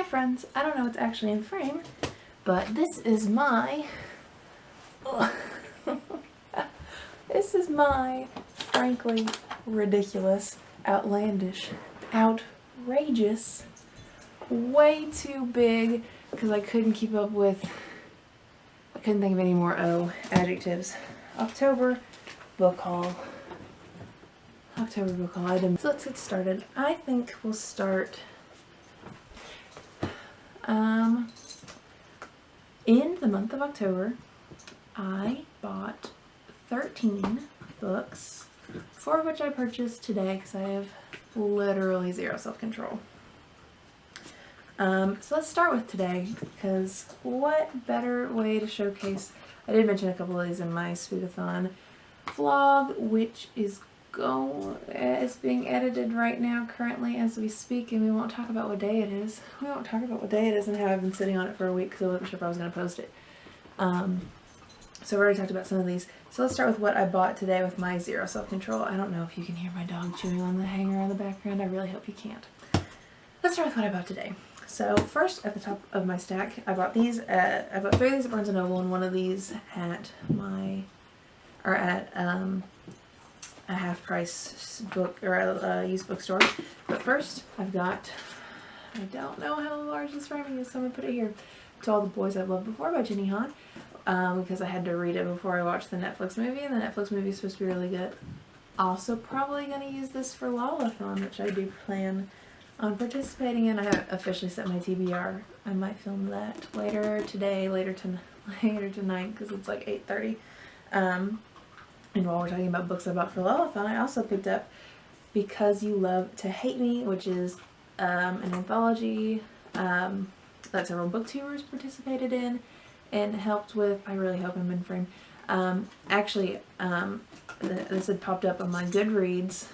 friends, I don't know what's actually in frame, but this is my this is my frankly ridiculous, outlandish, outrageous, way too big because I couldn't keep up with, I couldn't think of any more adjectives. October book haul item. So let's get started. I think we'll start in the month of October. I bought 13 books, 4 of which I purchased today because I have literally zero self-control. So let's start with today, because what better way to showcase, I did mention a couple of these in my Spookathon vlog, which is being edited right now currently as we speak, and we won't talk about what day it is. We won't talk about what day it is and how I've been sitting on it for a week because I wasn't sure if I was going to post it. So we already talked about some of these. So let's start with what I bought today with my zero self-control. I don't know if you can hear my dog chewing on the hanger in the background. I really hope you can't. Let's start with what I bought today. So first, at the top of my stack, I bought these at, I bought 3 of these at Barnes & Noble and 1 of these at a half-price book, or a used bookstore. But first, I've got, I don't know how large this framing is, so I'm going to put it here. To All the Boys I've Loved Before by Jenny Han, because I had to read it before I watched the Netflix movie, and the Netflix movie is supposed to be really good. Also probably going to use this for Lalathon, which I do plan on participating in. I haven't officially set my TBR. I might film that later today, later tonight, because it's like 8:30. And while we're talking about books I bought for Lalathon, I also picked up Because You Love to Hate Me, which is an anthology that several booktubers participated in and helped with. I really hope I'm in frame. This had popped up on my Goodreads,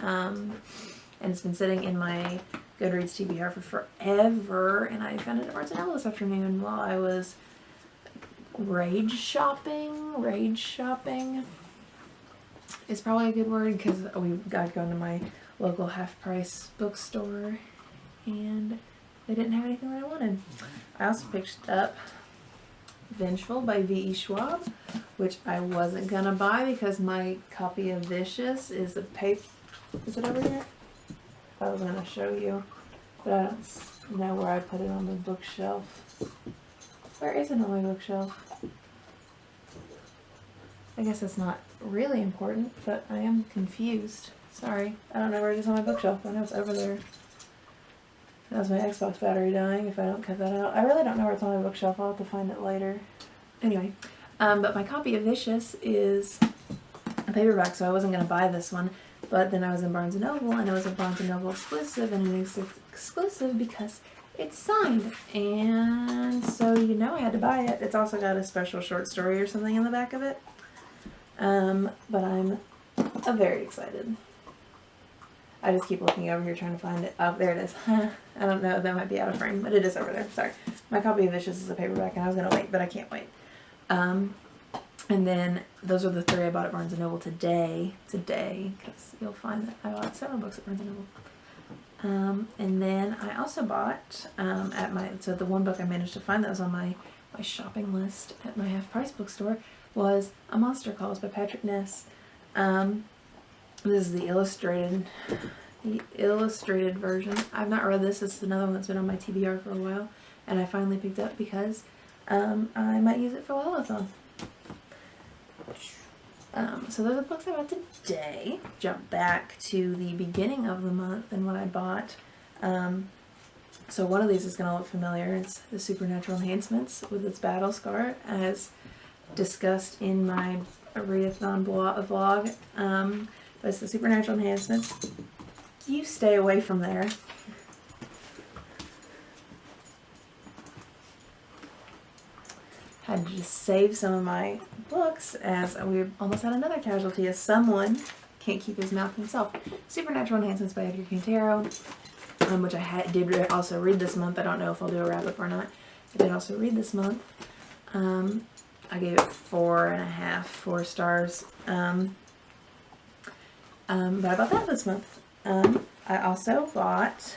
and it's been sitting in my Goodreads TBR for forever, and I found it at Barnes & Noble this afternoon while I was rage shopping is probably a good word, because we got to go into my local half-price bookstore and they didn't have anything that I wanted. I also picked up Vengeful by V.E. Schwab, which I wasn't gonna buy because my copy of Vicious is a paper. Is it over here? I was gonna show you, but I don't know where I put it on the bookshelf. Where is it on my bookshelf? I guess it's not really important, but I am confused. Sorry, I don't know where it is on my bookshelf. I know it's over there. That was my Xbox battery dying if I don't cut that out. I really don't know where it's on my bookshelf. I'll have to find it later. Anyway, but my copy of Vicious is a paperback, so I wasn't going to buy this one. But then I was in Barnes & Noble, and it was a Barnes & Noble exclusive, and it is exclusive because it's signed. And so, you know, I had to buy it. It's also got a special short story or something in the back of it. But I'm very excited. I just keep looking over here trying to find it. Oh, there it is. I don't know, that might be out of frame, but it is over there. Sorry. My copy of Vicious is a paperback, and I was going to wait, but I can't wait. And then those are the 3 I bought at Barnes & Noble today, because you'll find that I bought several books at Barnes & Noble. And then I also bought, so the one book I managed to find that was on my shopping list at my half-price bookstore was A Monster Calls by Patrick Ness. This is the illustrated version. I've not read this. It's another one that's been on my TBR for a while, and I finally picked up because I might use it for Lalathon. So those are the books I bought today. Jump back to the beginning of the month and what I bought. So one of these is going to look familiar. It's the Supernatural Enhancements with its battle scar, as discussed in my readathon vlog. But it's the Supernatural Enhancements. You stay away from there. Had to just save some of my books, as we almost had another casualty, as someone can't keep his mouth himself. Supernatural Enhancements by Edgar Cantero, which I did also read this month. I don't know if I'll do a wrap-up or not. I did also read this month. I gave it 4 stars. But I bought that this month. I also bought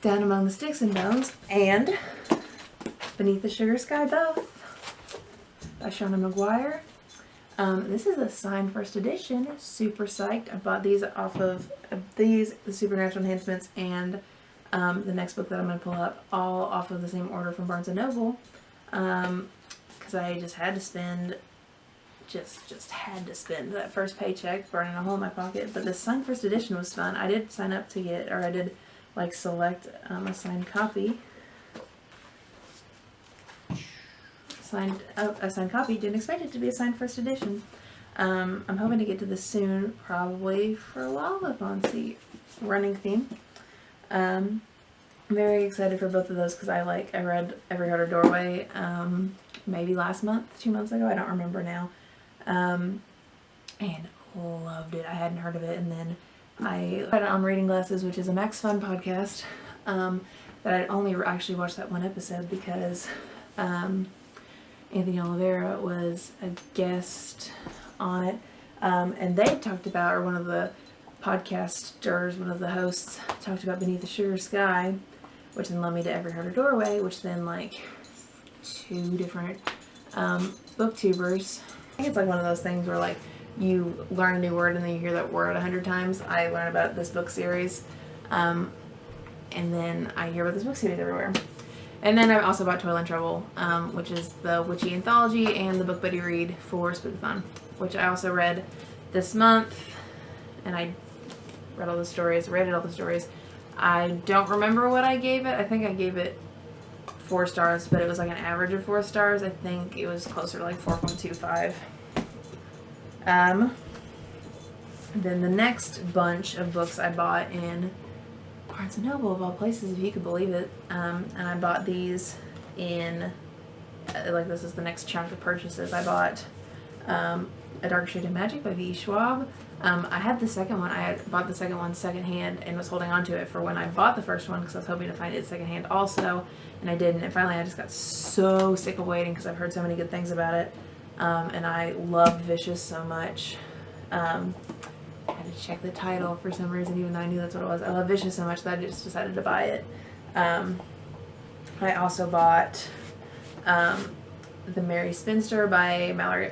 Down Among the Sticks and Bones, and Beneath the Sugar Sky both by Shauna McGuire. This is a signed first edition. Super psyched. I bought these off of the Supernatural Enhancements, and the next book that I'm going to pull up, all off of the same order from Barnes & Noble, because I just had to spend, just had to spend that first paycheck burning a hole in my pocket. But this signed first edition was fun. I did sign up to get, or I did like select a signed copy. A signed copy. Didn't expect it to be a signed first edition. I'm hoping to get to this soon, probably for Lalathon running theme. I'm very excited for both of those because I read Every Heart or Doorway maybe last month, 2 months ago, I don't remember now, and loved it. I hadn't heard of it, and then I read it on Reading Glasses, which is a Max Fun podcast, that I'd only actually watched that one episode because Anthony Oliveira was a guest on it, and they talked about, or one of the podcasters, one of the hosts, talked about Beneath the Sugar Sky, which then led me to Every Heart or Doorway, which then like 2 different booktubers. I think it's like one of those things where like you learn a new word and then you hear that word 100 times. I learned about this book series, and then I hear about this book series everywhere. And then I also bought Toil and Trouble, which is the witchy anthology, and the book buddy read for Spookathon, which I also read this month, and I rated all the stories. I don't remember what I gave it. I think I gave it 4 stars, but it was like an average of 4 stars. I think it was closer to like 4.25. Then the next bunch of books I bought in Barnes & Noble, of all places, if you could believe it. And I bought these in, this is the next chunk of purchases. I bought A Dark Shade of Magic by V.E. Schwab. I had the second one. I had bought the second one secondhand and was holding on to it for when I bought the first one because I was hoping to find it secondhand also, and I didn't. And finally I just got so sick of waiting because I've heard so many good things about it. And I love Vicious so much. I had to check the title for some reason, even though I knew that's what it was. I love Vicious so much that I just decided to buy it. I also bought The Merry Spinster by Mallory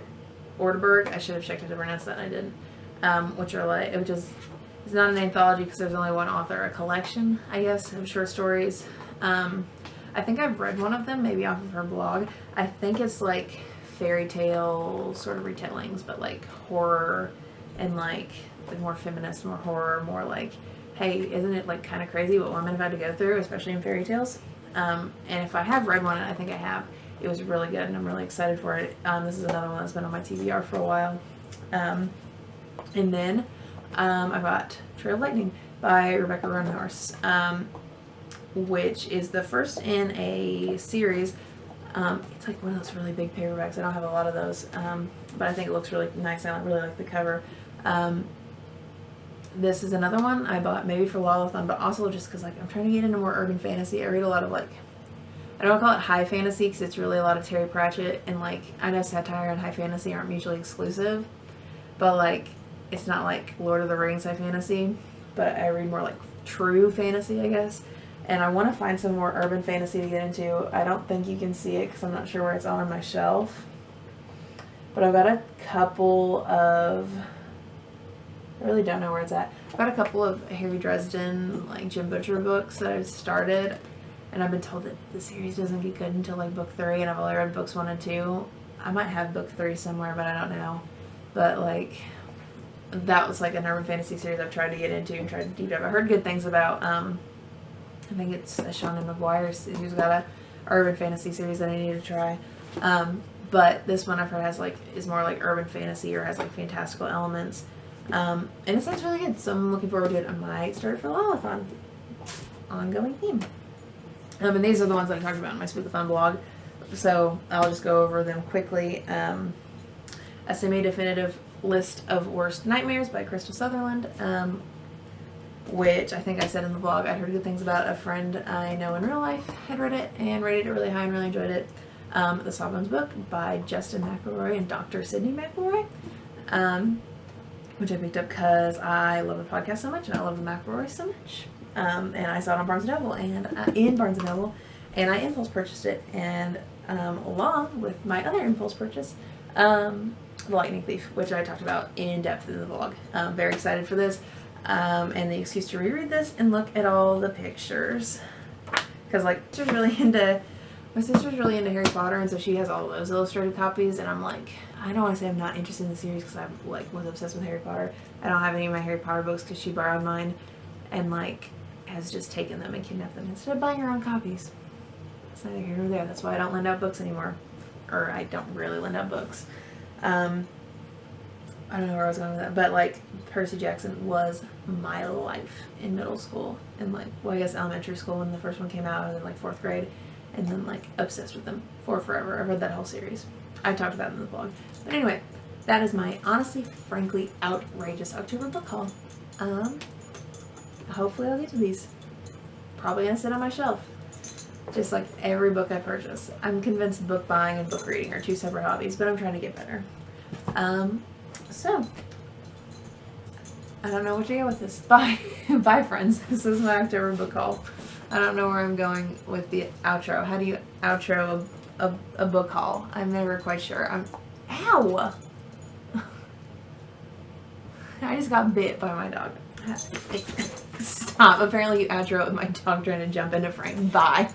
Ortberg. I should have checked how to pronounce that and I didn't. It's not an anthology because there's only one author, a collection, I guess, of short stories. I think I've read one of them, maybe off of her blog. I think it's like fairy tale sort of retellings, but like horror and like more feminist, more horror, more like, hey, isn't it like kind of crazy what women have had to go through, especially in fairy tales? And if I have read one, and I think I have, it was really good and I'm really excited for it. This is another one that's been on my TBR for a while. And then I bought Trail of Lightning by Rebecca Roanhorse, which is the first in a series. It's like one of those really big paperbacks. I don't have a lot of those, but I think it looks really nice. I really like the cover. This is another one I bought maybe for Lalathon, but also just because like I'm trying to get into more urban fantasy. I read a lot of like, I don't call it high fantasy because it's really a lot of Terry Pratchett, and like I know satire and high fantasy aren't mutually exclusive, but like it's not like Lord of the Rings high fantasy, but I read more like true fantasy, I guess. And I want to find some more urban fantasy to get into. I don't think you can see it because I'm not sure where it's on my shelf. But I've got a couple of, I really don't know where it's at. I've got a couple of Harry Dresden, like Jim Butcher books that I've started. And I've been told that the series doesn't get good until like book 3, and I've only read books 1 and 2. I might have book 3 somewhere, but I don't know. But like, that was like an urban fantasy series I've tried to get into and tried to deep dive. I heard good things about, I think it's Shauna McGuire who's got a urban fantasy series that I need to try. But this one I've heard is more like urban fantasy or has like fantastical elements. And it sounds really good, so I'm looking forward to it. I might start it for Lalathon. Ongoing theme. And these are the ones that I talked about in my Spookathon blog, so I'll just go over them quickly. A semi-definitive list of worst nightmares by Crystal Sutherland, which I think I said in the blog I'd heard good things about. A friend I know in real life had read it and rated it really high and really enjoyed it. The Sawbones book by Justin McElroy and Dr. Sydney McElroy, which I picked up because I love the podcast so much and I love the McElroy so much. and I saw it on Barnes & Noble, and in Barnes & Noble, and I impulse purchased it, and along with my other impulse purchase, The Lightning Thief, which I talked about in depth in the vlog. I'm very excited for this, and the excuse to reread this and look at all the pictures, because like my sister's really into Harry Potter, and so she has all those illustrated copies, and I'm like, I don't want to say I'm not interested in the series because I like was obsessed with Harry Potter. I don't have any of my Harry Potter books because she borrowed mine, and like has just taken them and kidnapped them instead of buying her own copies. It's neither here nor there. That's why I don't lend out books anymore, or I don't really lend out books. I don't know where I was going with that, but like Percy Jackson was my life in middle school, and like, well, I guess elementary school when the first one came out, and then like 4th grade, and then like obsessed with them for forever. I read that whole series. I talked about it in the vlog. But anyway, that is my honestly, frankly, outrageous October book haul. Hopefully I'll get to these. Probably gonna sit on my shelf. Just like every book I purchase. I'm convinced book buying and book reading are 2 separate hobbies, but I'm trying to get better. So, I don't know what to go with this. Bye. Bye, friends. This is my October book haul. I don't know where I'm going with the outro. How do you outro a book haul? I'm never quite sure. Ow! I just got bit by my dog. Stop. Apparently you outro it with my dog trying to jump into frame. Bye.